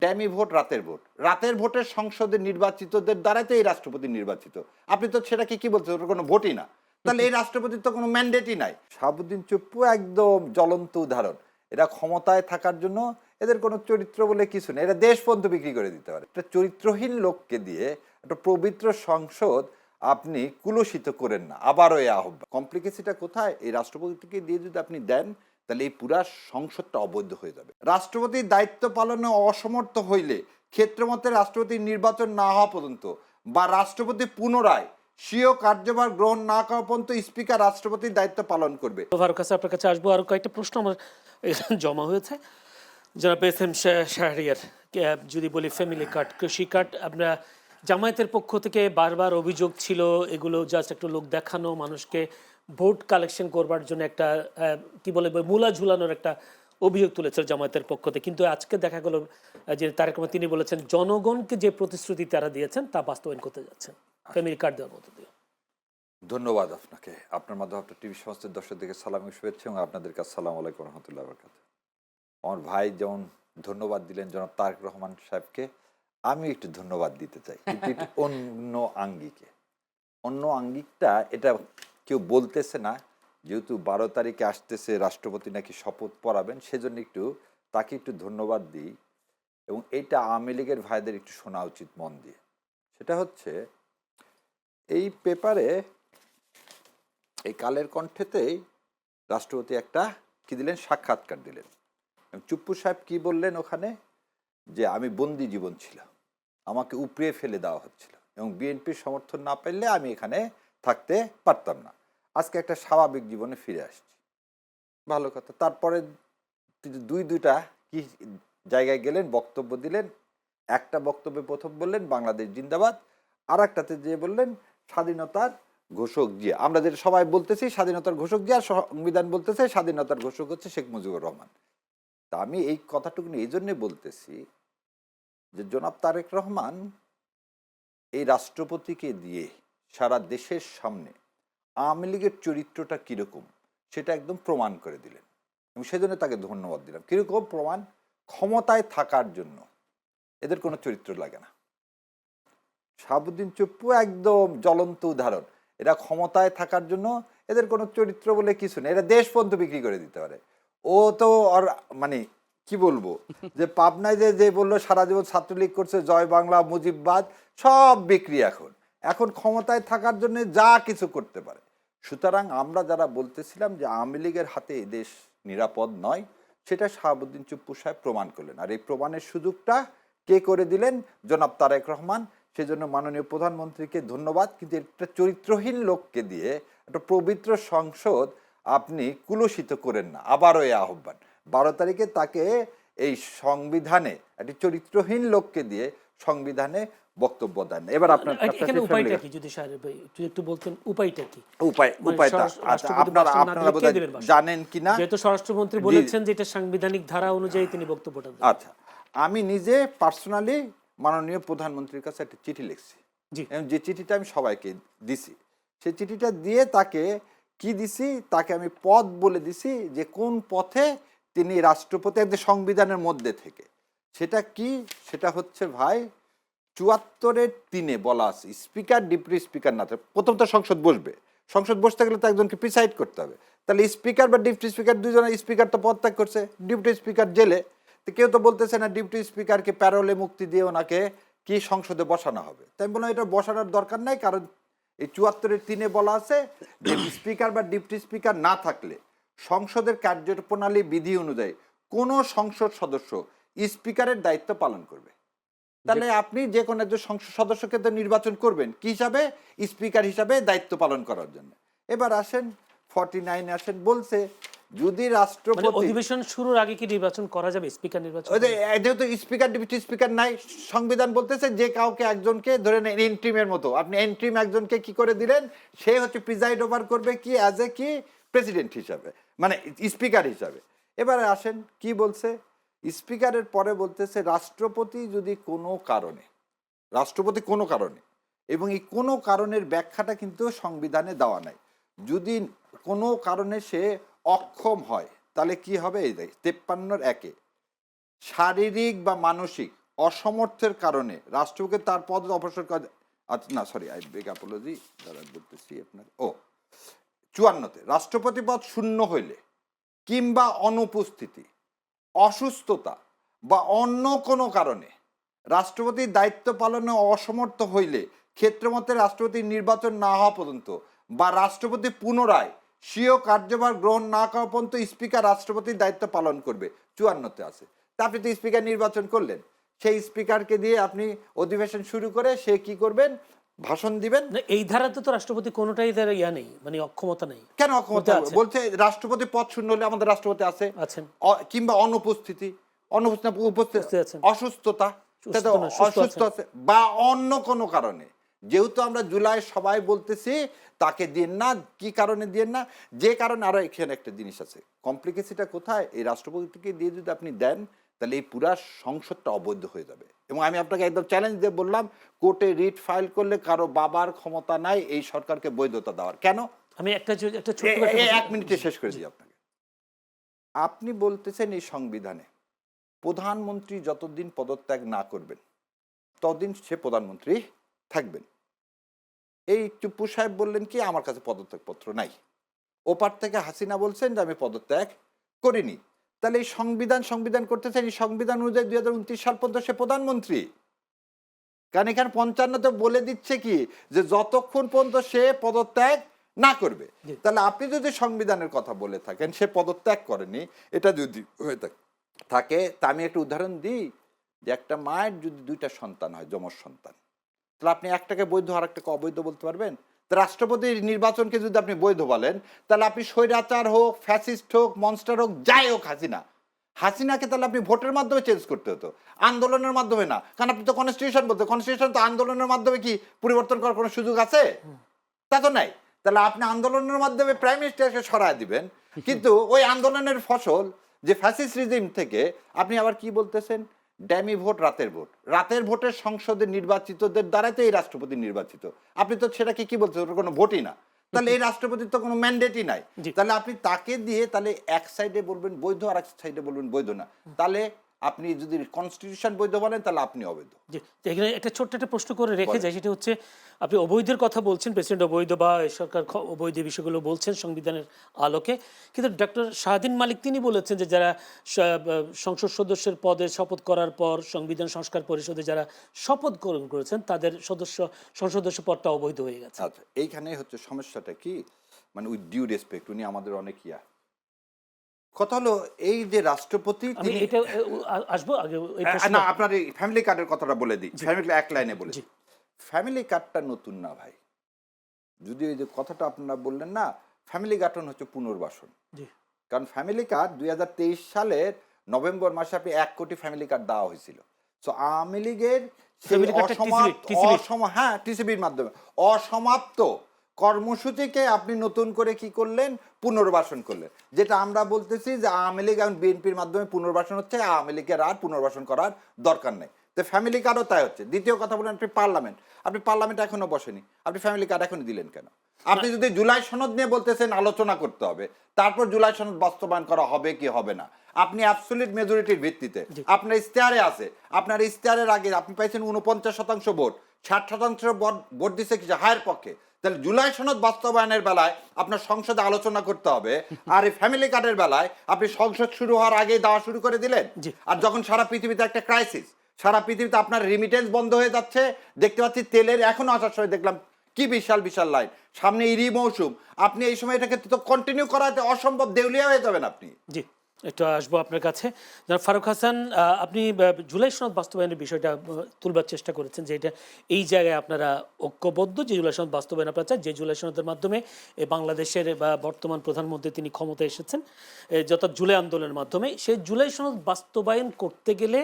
Dummy vote, রাতের vote, রাতের ভোটের সংসদে নির্বাচিতদের দ্বারাই তো এই রাষ্ট্রপতি নির্বাচিত। আপনি তো সেটাকে কি বলছেন, ওটা কোনো ভোটই না, তাহলে এই রাষ্ট্রপতির তো কোনো ম্যান্ডেটই নাই। শাহাবুদ্দিন চুপ্পু একদম জ্বলন্ত উদাহরণ। এরা ক্ষমতায় থাকার জন্য এদের কোনো চরিত্র বলে কিছু নেই, এরা দেশ পর্যন্ত বিক্রি করে দিতে পারে। একটা চরিত্রহীন লোককে দিয়ে একটা পবিত্র সংসদ আপনি কুলুষিত করেন না। আবারও এই আহ্বান, কমপ্লিকেসিটা কোথায়? এই রাষ্ট্রপতিকে দিয়ে যদি আপনি দেন তাহলে এই পুরা সংসদটা অবৈধ হয়ে যাবে। রাষ্ট্রপতির দায়িত্ব পালনে অসমর্থ হইলে ক্ষেত্রমতে রাষ্ট্রপতির নির্বাচন না হওয়া পর্যন্ত বা রাষ্ট্রপতি পুনরায় স্বীয় কার্যভার গ্রহণ না করা পর্যন্ত স্পিকার রাষ্ট্রপতির দায়িত্ব পালন করবে। ফারুক কাছে আপনার কাছে আসবো, আরো কয়েকটা প্রশ্ন আমার এখানে জমা হয়েছে। জনাব এস এম শাহরিয়ার, যদি বলি ফ্যামিলি কার্ড, কৃষি কার্ড, আমরা জামায়াতের পক্ষ থেকে বারবার অভিযোগ ছিল এগুলো জাস্ট একটু লোক দেখানো, মানুষকে ভোট কালেকশন করবার জন্য একটা কি বলে মূলা ঝুলানোর একটা অভিযোগ তুলেছিল জামায়াতের পক্ষ থেকে। কিন্তু আজকে দেখা গেল যে তারেক রহমান তিনি বলেছেন জনগণকে যে প্রতিশ্রুতি তারা দিয়েছেন তা বাস্তবায়ন করতে যাচ্ছেন ফ্যামিলি কার্ড দেওয়ার মতো দিয়ে। ধন্যবাদ আপনাকে, আপনার মাধ্যমে আপনার টিভি সংস্থার দর্শকদেরকে সালাম শুভেচ্ছা এবং আপনাদের কাছে সালাম আলাইকুম রহমতুল্লাহ বরকাতুহু। আমার ভাই যেমন ধন্যবাদ দিলেন জনাব তারেক রহমান সাহেবকে, আমি একটু ধন্যবাদ দিতে চাই, কিন্তু একটু অন্য আঙ্গিকে। অন্য আঙ্গিকটা এটা কেউ বলতেছে না, যেহেতু 12 তারিখে আসতেছে রাষ্ট্রপতি নাকি শপথ পড়াবেন, সেজন্য একটু তাকে একটু ধন্যবাদ দিই। এবং এইটা আওয়ামী লীগের ভাইদের একটু শোনা উচিত মন দিয়ে। সেটা হচ্ছে এই পেপারে, এই কালের কণ্ঠেতেই রাষ্ট্রপতি একটা কি দিলেন, সাক্ষাৎকার দিলেন। চুপ্পু সাহেব কি বললেন ওখানে, যে আমি বন্দি জীবন ছিল, আমাকে উপড়িয়ে ফেলে দেওয়া হচ্ছিল এবং বিএনপির সমর্থন না পেলে আমি এখানে থাকতে পারতাম না, আজকে একটা স্বাভাবিক জীবনে ফিরে আসছি। ভালো কথা। তারপরে দুইটা কি জায়গায় গেলেন, বক্তব্য দিলেন। একটা বক্তব্যে প্রথম বললেন বাংলাদেশ জিন্দাবাদ, আর একটাতে যে বললেন স্বাধীনতার ঘোষক জিয়া। আমরা যেটা সবাই বলতেছি স্বাধীনতার ঘোষক জিয়া, সংবিধান বলতেছে স্বাধীনতার ঘোষক হচ্ছে শেখ মুজিবুর রহমান। তা আমি এই কথাটুকু এই জন্যে বলতেছি যে জনাব তারেক রহমান এই রাষ্ট্রপতিকে দিয়ে সারা দেশের সামনে আওয়ামী লীগের চরিত্রটা কীরকম সেটা একদম প্রমাণ করে দিলেন এবং সেজন্য তাকে ধন্যবাদ দিলাম। কীরকম প্রমাণ? ক্ষমতায় থাকার জন্য এদের কোনো চরিত্র লাগে না। শাহাবুদ্দিন চুপ্পু একদম জ্বলন্ত উদাহরণ। এরা ক্ষমতায় থাকার জন্য এদের কোনো চরিত্র বলে কিছু নেই, এরা দেশ পর্যন্ত বিক্রি করে দিতে পারে। ও তো আর মানে কি বলবো, যে পাবনায় যে বললো সারা জীবন ছাত্রলীগ করছে, জয় বাংলা মুজিববাদ, সব বিক্রি। এখন ক্ষমতায় থাকার জন্য যা কিছু করতে পারে। সুতরাং আমরা যারা বলতেছিলাম যে আওয়ামী লীগের হাতে এই দেশ নিরাপদ নয়, সেটা শাহাবুদ্দিন চুপ্পু সাহেব প্রমাণ করলেন। আর এই প্রমাণের সুযোগটা কে করে দিলেন? জনাব তারেক রহমান। সেজন্য মাননীয় প্রধানমন্ত্রীকে ধন্যবাদ। কিন্তু একটা চরিত্রহীন লোককে দিয়ে একটা পবিত্র সংসদ আপনি কুলুষিত করেন না। আবারও এই আহ্বান, 12 তারিখে তাকে এই সংবিধানে একটি চরিত্রহীন লোককে দিয়ে সংবিধানে বক্তব্য দেন। এবার আপনার এখানে উপায়টা কি, যদি একটু বলতেন উপায়টা কি? উপায়টা আপনারা বোধহয় জানেন কিনা, যেহেতু স্বরাষ্ট্রমন্ত্রী বলেছেন যে এটা সাংবিধানিক ধারা অনুযায়ী তিনি বক্তব্যটা দেন। আচ্ছা, আমি নিজে পার্সোনালি মাননীয় প্রধানমন্ত্রীর কাছে একটা চিঠি লিখছি, যে চিঠিটা আমি সবাইকে দিছি। সেই চিঠিটা দিয়ে তাকে কি দিছি, তাকে আমি পথ বলে দিছি যে কোন পথে তিনি রাষ্ট্রপতি একদম সংবিধানের মধ্যে থেকে। সেটা কি? সেটা হচ্ছে ভাই 74-3 বলা আছে স্পিকার ডেপুটি স্পিকার না থাকে। প্রথম তো সংসদ বসবে, সংসদ বসতে গেলে তো একজনকে প্রিসাইড করতে হবে। তাহলে স্পিকার বা ডেপুটি স্পিকার দুজনের, স্পিকার তো পদত্যাগ করছে, ডেপুটি স্পিকার জেলে। তো কেউ তো বলতেছে না ডেপুটি স্পিকারকে প্যারোলে মুক্তি দিয়ে ওনাকে কি সংসদে বসানো হবে। তাই আমি বললাম এটা বসানোর দরকার নাই, কারণ এই 74-3 বলা আছে যে স্পিকার বা ডেপুটি স্পিকার না থাকলে সংসদের কার্যপ্রণালী বিধি অনুযায়ী কোনো সংসদ সদস্য স্পিকারের দায়িত্ব পালন করবে। তাহলে আপনি যে কোনো একজন সংসদ সদস্যকে তো নির্বাচন করবেন কি হিসাবে? স্পিকার হিসাবে দায়িত্ব পালন করার জন্য। এবার আসেন 49 আসেন, বলছে যদি রাষ্ট্রপতি অধিবেশন শুরুর আগে কি নির্বাচন করা যাবে, স্পিকার নির্বাচন? যেহেতু স্পিকার ডেপুটি স্পিকার নাই, সংবিধান বলতেছে যে কাউকে একজনকে ধরে নেন এন্ট্রিমের মতো, আপনি এন্ট্রিম একজনকে কি করে দিলেন, সে হচ্ছে প্রিজাইড ওভার করবে কি অ্যাজ এ কি প্রেসিডেন্ট হিসাবে, মানে স্পিকার হিসাবে। এবারে আসেন কি বলছে স্পিকারের পরে, বলতেছে রাষ্ট্রপতি যদি কোনো কারণে, রাষ্ট্রপতি কোনো কারণে, এবং এই কোনো কারণের ব্যাখ্যাটা কিন্তু সংবিধানে দেওয়া নাই, যদি কোনো কারণে সে অক্ষম হয় তাহলে কি হবে? এই 53-1 শারীরিক বা মানসিক অসমর্থের কারণে রাষ্ট্রপতি তার পদ অপসারণ করা, আচ্ছা না সরি আই বেগ অ্যাপোলজি, দাঁড়া বলতেছি আপনার 54-তে রাষ্ট্রপতি পদ শূন্য হইলে কিংবা অনুপস্থিতি, অসুস্থতা বা অন্য কোনো কারণে রাষ্ট্রপতির দায়িত্ব পালনে অসমর্থ হইলে ক্ষেত্রমতে রাষ্ট্রপতি নির্বাচন না হওয়া পর্যন্ত বা রাষ্ট্রপতি পুনরায় স্বীয় কার্যভার গ্রহণ না করা পর্যন্ত স্পিকার রাষ্ট্রপতির দায়িত্ব পালন করবে। 54-তে আছে। তা আপনি তো স্পিকার নির্বাচন করলেন, সেই স্পিকারকে দিয়ে আপনি অধিবেশন শুরু করে সে কি করবেন, ভাষণ দিবেন। না, এই ধারাতে তো রাষ্ট্রপতি কোনোটাই তার ইয়া নেই, মানে অক্ষমতা নেই। কেন অক্ষমতা আছে। বলছে রাষ্ট্রপতি পদ শূন্য হলে আমাদের রাষ্ট্রপতি আছে, আছেন। কিংবা অনুপস্থিতি, উপস্থিত আছেন। অসুস্থতা, সুস্থ না, সুস্থ অসুস্থ আছে বা অন্য কোনো কারণে, যেহেতু আমরা জুলাই সবাই বলতেছি তাকে দিন না, কি কারণে দিন না, যে কারণে। আরো এখানে একটা জিনিস আছে, কমপ্লিকেসিটা কোথায়, এই রাষ্ট্রপতিকে দিয়ে যদি আপনি দেন তাহলে এই পুরা সংসদটা অবৈধ হয়ে যাবে। এবং আমি আপনাকে একদম চ্যালেঞ্জ দিয়ে বললাম, কোর্টে রিট ফাইল করলে কারো বাবার ক্ষমতা নাই এই সরকারকে বৈধতা দেওয়ার। কেন? আমি একটা ছোট্ট করে এক মিনিটে শেষ করে দিই আপনাকে। আপনি বলতেছেন এই সংবিধানে প্রধানমন্ত্রী যতদিন পদত্যাগ না করবেন ততদিন সে প্রধানমন্ত্রী থাকবেন। এই চুপ্পু সাহেব বললেন কি আমার কাছে পদত্যাগপত্র নাই, ওপার থেকে হাসিনা বলছেন যে আমি পদত্যাগ করিনি। তাহলে এই সংবিধান করতেছেন, এই সংবিধান অনুযায়ী 2029 সাল পর্যন্ত সে প্রধানমন্ত্রী। কারণ এখানে 55-তে বলে দিচ্ছে কি যে যতক্ষণ পর্যন্ত সে পদত্যাগ না করবে। তাহলে আপনি যদি সংবিধানের কথা বলে থাকেন সে পদত্যাগ করেনি, এটা যদি হয়ে থাকে, তা আমি একটা উদাহরণ দিই যে একটা মায়ের যদি 2টা সন্তান হয়, যমজ সন্তান, তাহলে আপনি একটাকে বৈধ আর একটাকে অবৈধ বলতে পারবেন? রাষ্ট্রপতির নির্বাচনকে যদি আপনি বৈধ বলেন তাহলে আপনি স্বৈরাচার হোক, ফ্যাসিস্ট হোক, মনস্টার হোক, যাই হোক, হাসিনাকে তাহলে আপনি ভোটের মাধ্যমে চেঞ্জ করতে হতো, আন্দোলনের মাধ্যমে না। কারণ আপনি তো কনস্টিটিউশন বলতে, কনস্টিটিউশন তো আন্দোলনের মাধ্যমে কি পরিবর্তন করার কোনো সুযোগ আছে? তা তো নাই। তাহলে আপনি আন্দোলনের মাধ্যমে প্রাইম মিনিস্টারকে সরায় দিবেন, কিন্তু ওই আন্দোলনের ফসল যে ফ্যাসিস্ট রিজিম থেকে আপনি আবার কি বলতেছেন, ড্যামি ভোট, রাতের ভোটের সংসদে নির্বাচিতদের দ্বারাই তো এই রাষ্ট্রপতি নির্বাচিত। আপনি তো সেটাকে কি বলছেন, ওটা কোনো ভোটই না। তাহলে এই রাষ্ট্রপতির তো কোনো ম্যান্ডেটই নাই। তাহলে আপনি তাকে দিয়ে তাহলে এক সাইডে বলবেন বৈধ আর এক সাইডে বলবেন বৈধ না। তাহলে আপনি যদি কনস্টিটিউশন বৈধ বলেন তাহলে আপনি অবৈধ। জি, এখানে একটা ছোট্ট একটা প্রশ্ন করে রেখে যায়, সেটা হচ্ছে আপনি অবৈধের কথা বলছেন, প্রেসিডেন্ট অবৈধ বা সরকার অবৈধ বিষয়গুলো বলছেন সংবিধানের আলোকে, কিন্তু ডক্টর শাহদিন মালিক তিনি বলেছেন যে যারা সংসদ সদস্যের পদে শপথ করার পর সংবিধান সংস্কার পরিষদে যারা শপথ গ্রহণ করেছেন তাদের সংসদস্য পদটা অবৈধ হয়ে গেছে। আচ্ছা, এইখানে হচ্ছে সমস্যাটা কি, মানে উইথ ডিউ রেসপেক্ট, উনি আমাদের অনেক কথা হলো এই যে রাষ্ট্রপতি, আমি এটা আসবো আগে না আপনার এই ফ্যামিলি কার্ডের কথাটা বলে দিই, ফ্যামিলি এক লাইনে বলে দিই। ফ্যামিলি কার্ডটা নতুন না ভাই, যদি ওই যে কথাটা আপনারা বললেন না, ফ্যামিলি কার্ড হচ্ছে পুনর্বাসন। কারণ ফ্যামিলি কার্ড 2023 সালের নভেম্বর মাসে আপনি 1 কোটি ফ্যামিলি কার্ড দেওয়া হয়েছিল। সো আওয়ামী লীগের টিসিবির মাধ্যমে অসমাপ্ত কর্মসূচিকে আপনি নতুন করে কি করলেন, পুনর্বাসন করলেন। যেটা আমরা বলতেছি যে আওয়ামী লীগ এবং বিএনপির মাধ্যমে পুনর্বাসন হচ্ছে, আওয়ামী লীগের আর পুনর্বাসন করার দরকার নেই। তো ফ্যামিলি কার্ডও তাই হচ্ছে। দ্বিতীয় কথা বলেন আপনি পার্লামেন্ট এখনো বসেনি, আপনি ফ্যামিলি কার্ড এখনো দিলেন কেন? আপনি যদি জুলাই সনদ নিয়ে বলতেছেন আলোচনা করতে হবে, তারপর জুলাই সনদ বাস্তবায়ন করা হবে কি হবে না, আপনি অ্যাবসলিউট মেজরিটির ভিত্তিতে আপনার ইশতেহারে আছে, আপনার ইশতেহারের আগে আপনি পাইছেন 49% ভোট, 60% ভোট দিচ্ছে কিছু হায়ের পক্ষে। তাহলে জুলাই সনদ বাস্তবায়নের বেলায় আপনার সংসদে আলোচনা করতে হবে, আর এই ফ্যামিলি কার্ডের বেলায় আপনি সংসদ শুরু হওয়ার আগেই দেওয়া শুরু করে দিলেন। আর যখন সারা পৃথিবীতে একটা ক্রাইসিস, সারা পৃথিবীতে আপনার রিমিটেন্স বন্ধ হয়ে যাচ্ছে, দেখতে পাচ্ছি তেলের এখনো আসার সময় দেখলাম কি বিশাল বিশাল লাইন, সামনে ইরি মৌসুম, আপনি এই সময় এটাকে তো কন্টিনিউ করাতে অসম্ভব, দেউলিয়া হয়ে যাবেন আপনি। জি, একটু আসবো আপনার কাছে। ফারুক হাসান, আপনি জুলাই সনদ বাস্তবায়নের বিষয়টা তুলবার চেষ্টা করেছেন যে এটা এই জায়গায় আপনারা ঐক্যবদ্ধ, যে জুলাই সনদ বাস্তবায়ন আপনারা চান, যে জুলাই সনদের মাধ্যমে বাংলাদেশের বর্তমান প্রধানমন্ত্রী তিনি ক্ষমতায় এসেছেন যত জুলাই আন্দোলনের মাধ্যমে, সেই জুলাই সনদ বাস্তবায়ন করতে গেলে